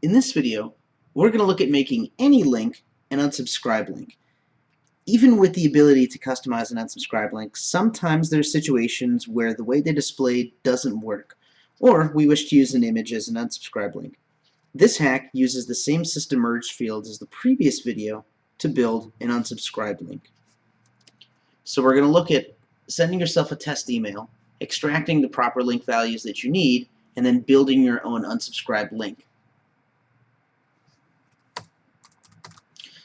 In this video, we're going to look at making any link an unsubscribe link. Even with the ability to customize an unsubscribe link, sometimes there are situations where the way they're displayed doesn't work, or we wish to use an image as an unsubscribe link. This hack uses the same system merge fields as the previous video to build an unsubscribe link. So we're going to look at sending yourself a test email, extracting the proper link values that you need, and then building your own unsubscribe link.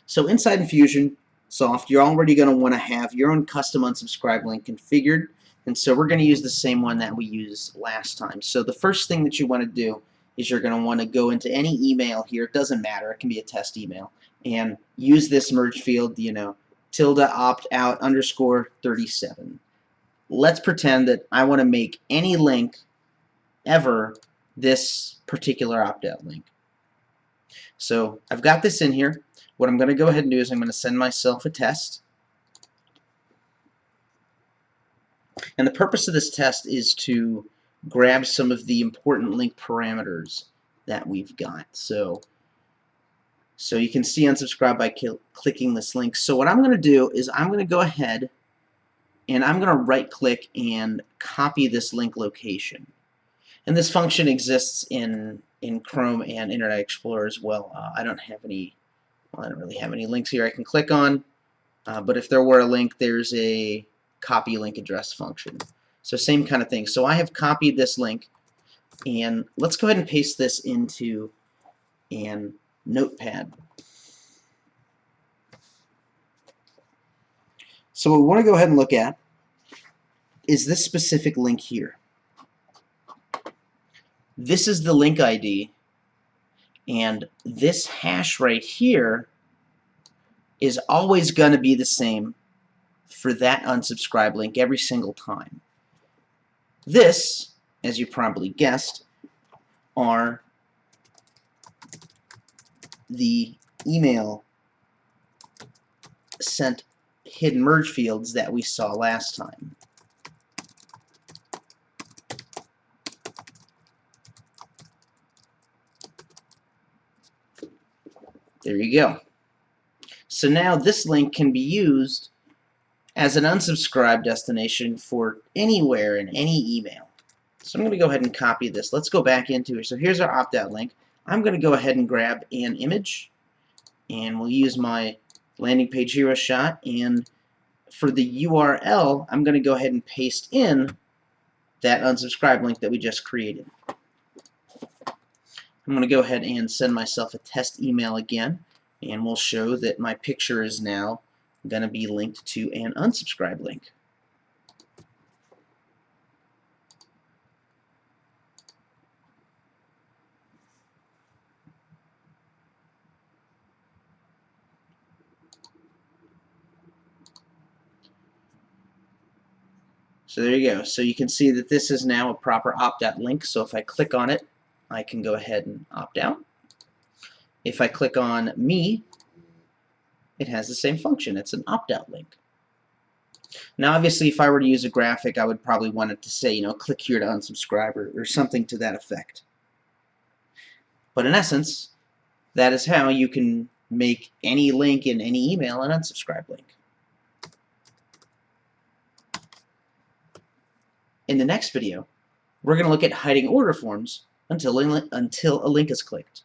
So inside Infusionsoft, you're already going to want to have your own custom unsubscribe link configured, and so we're going to use the same one that we used last time. So the first thing that you want to do is you're going to want to go into any email here. It doesn't matter. It can be a test email, and use this merge field, tilde opt out underscore 37. Let's pretend that I want to make any link ever this particular opt-out link. So I've got this in here. What I'm going to go ahead and do is I'm going to send myself a test. And the purpose of this test is to grab some of the important link parameters that we've got. So you can see unsubscribe by clicking this link. So what I'm going to do is I'm going to go ahead and I'm going to right click and copy this link location. And this function exists in Chrome and Internet Explorer as well. I don't really have any links here I can click on, but if there were a link, there's a copy link address function. So same kind of thing. So I have copied this link, and let's go ahead and paste this into an notepad. So what we want to go ahead and look at is this specific link here. This is the link ID, and this hash right here is always going to be the same for that unsubscribe link every single time. This, as you probably guessed, are the email sent hidden merge fields that we saw last time. There you go. So now this link can be used as an unsubscribe destination for anywhere in any email. So I'm going to go ahead and copy this. Let's go back into it. So here's our opt-out link. I'm going to go ahead and grab an image, and we'll use my landing page hero shot, and for the URL I'm going to go ahead and paste in that unsubscribe link that we just created. I'm going to go ahead and send myself a test email again, and we'll show that my picture is now going to be linked to an unsubscribe link. So there you go. So you can see that this is now a proper opt-out link. So if I click on it, I can go ahead and opt out. If I click on me, it has the same function. It's an opt-out link. Now obviously if I were to use a graphic, I would probably want it to say, click here to unsubscribe or something to that effect. But in essence, that is how you can make any link in any email an unsubscribe link. In the next video, we're going to look at hiding order forms until a link is clicked.